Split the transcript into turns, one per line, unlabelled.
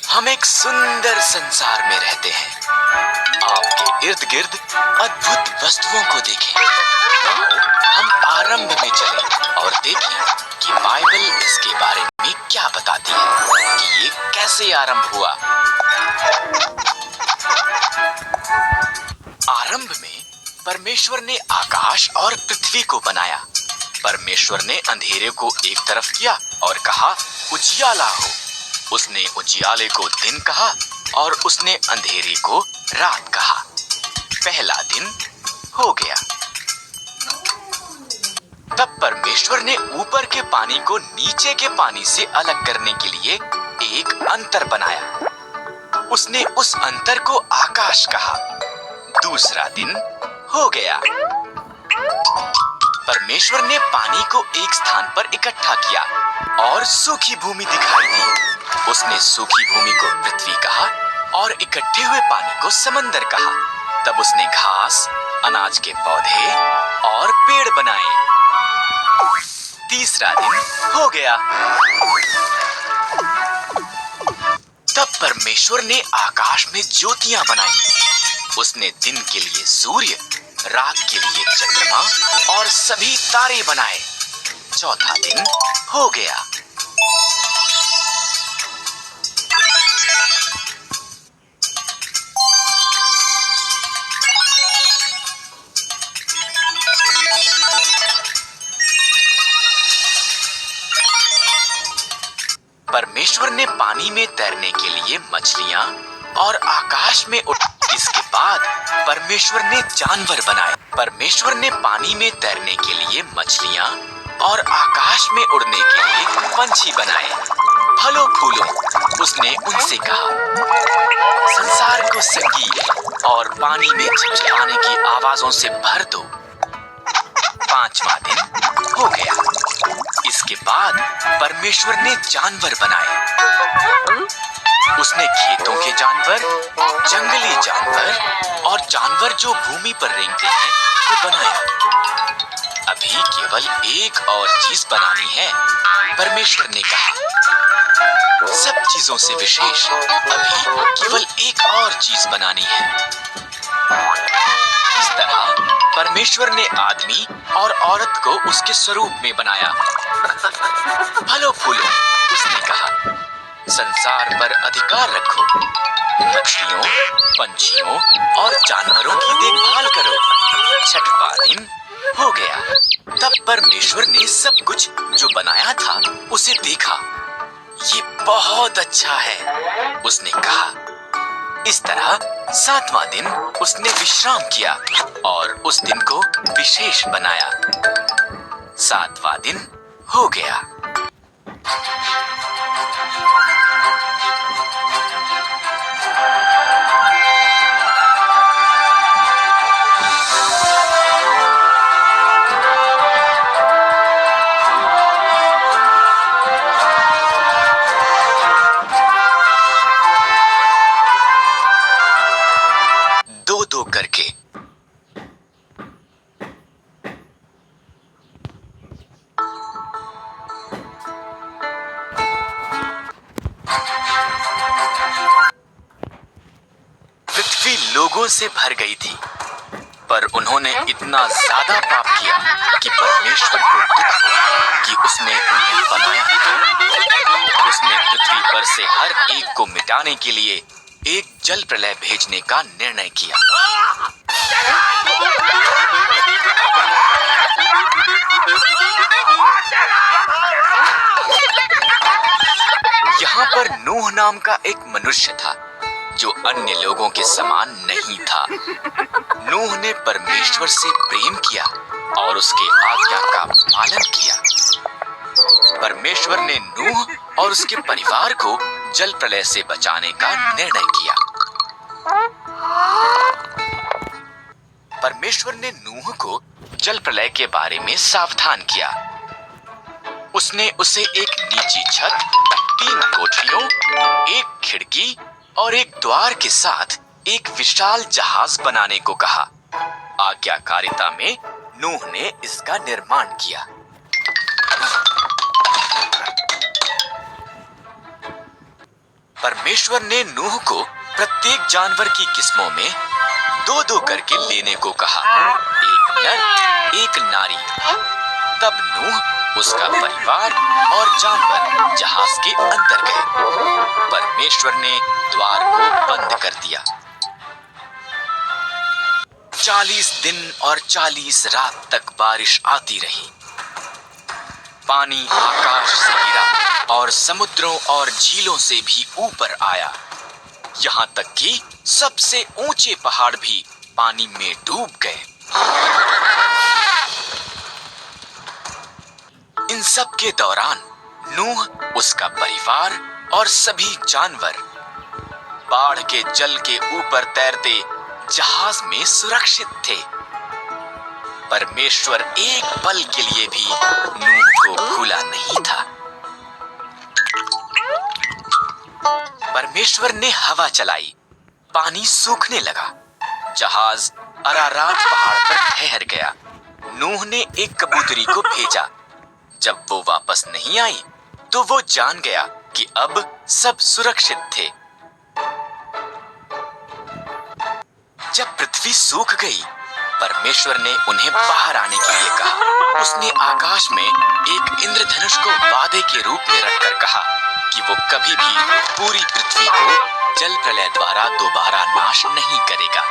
हम एक सुंदर संसार में रहते हैं। आपके इर्द गिर्द अद्भुत वस्तुओं को देखें। आओ हम आरंभ में चलें और देखें कि बाइबल इसके बारे में क्या बताती है कि ये कैसे आरंभ हुआ। आरंभ में परमेश्वर ने आकाश और पृथ्वी को बनाया। परमेश्वर ने अंधेरे को एक तरफ किया और कहा उजियाला हो। उसने उजियाले को दिन कहा और उसने अंधेरे को रात कहा। पहला दिन हो गया। तब परमेश्वर ने ऊपर के पानी को नीचे के पानी से अलग करने के लिए एक अंतर बनाया। उसने उस अंतर को आकाश कहा। दूसरा दिन हो गया। परमेश्वर ने पानी को एक स्थान पर इकट्ठा किया और सूखी भूमि दिखाई दी। उसने सूखी भूमि को पृथ्वी कहा और इकट्ठे हुए पानी को समंदर कहा। तब उसने घास, अनाज के पौधे और पेड़ बनाए। तीसरा दिन हो गया। तब परमेश्वर ने आकाश में ज्योतियां बनाई। उसने दिन के लिए सूर्य, रात के लिए चंद्रमा और सभी तारे बनाए। चौथा दिन हो गया। परमेश्वर ने पानी में तैरने के लिए मछलियां और आकाश में इसके बाद परमेश्वर ने जानवर बनाए। परमेश्वर ने पानी में तैरने के लिए मछलियां और आकाश में उड़ने के लिए पंछी बनाए। फलों फूलों उसने उनसे कहा संसार को संगीत और पानी में चिपचिपाने की आवाजों से भर दो। पांचवा दिन हो गया। इसके बाद परमेश्वर ने जानवर बनाए। उसने खेतों के जानवर, जंगली जानवर और जानवर जो भूमि पर रेंगते हैं को बनाया। अभी केवल एक और चीज बनानी है। परमेश्वर ने कहा सब चीजों से विशेष अभी केवल एक और चीज बनानी है। इस तरह परमेश्वर ने आदमी और औरत को उसके स्वरूप में बनाया। फलों फूलों उसने कहा संसार पर अधिकार रखो। मछलियों, पंछियों और जानवरों की देखभाल करो। छठवां दिन हो गया। तब परमेश्वर ने सब कुछ जो बनाया था उसे देखा। ये बहुत अच्छा है उसने कहा। इस तरह सातवां दिन उसने विश्राम किया और उस दिन को विशेष बनाया। सातवां दिन हो गया। दो दो करके पृथ्वी लोगों से भर गई थी, पर उन्होंने इतना ज्यादा पाप किया कि परमेश्वर को दुख हुआ कि उसने उन्हें बनाया था। उसने पृथ्वी पर से हर एक को मिटाने के लिए एक जल प्रलय भेजने का निर्णय किया। यहाँ पर नूह नाम का एक मनुष्य था जो अन्य लोगों के समान नहीं था। नूह ने परमेश्वर से प्रेम किया और उसके आज्ञा का पालन किया। परमेश्वर ने नूह और उसके परिवार को जल प्रलय से बचाने का निर्णय किया। परमेश्वर ने नूह को जल प्रलय के बारे में सावधान किया। उसने उसे एक नीची छत, 3 कोठरियों, एक खिड़की और एक द्वार के साथ एक विशाल जहाज बनाने को कहा। आज्ञाकारिता में नूह ने इसका निर्माण किया। परमेश्वर ने नूह को प्रत्येक जानवर की किस्मों में दो दो करके लेने को कहा, एक नर एक नारी। तब नूह, उसका परिवार और जानवर जहाज के अंदर गए। परमेश्वर ने द्वार को बंद कर दिया। 40 दिन और 40 रात तक बारिश आती रही। पानी आकाश से गिरा और समुद्रों और झीलों से भी ऊपर आया, यहाँ तक कि सबसे ऊंचे पहाड़ भी पानी में डूब गए। इन सब के दौरान नूह, उसका परिवार और सभी जानवर बाढ़ के जल के ऊपर तैरते जहाज में सुरक्षित थे। परमेश्वर एक पल के लिए भी नूह को भूला नहीं था। परमेश्वर ने हवा चलाई, पानी सूखने लगा, जहाज अरारात पहाड़ पर ठहर गया। नूह ने एक कबूतरी को भेजा। जब वो वापस नहीं आई, तो वो जान गया कि अब सब सुरक्षित थे। जब पृथ्वी सूख गई, परमेश्वर ने उन्हें बाहर आने के लिए कहा। उसने आकाश में एक इंद्रधनुष को वादे के रूप में रखकर कहा कि वो कभी भी पूरी पृथ्वी को जल प्रलय द्वारा दोबारा नाश नहीं करेगा।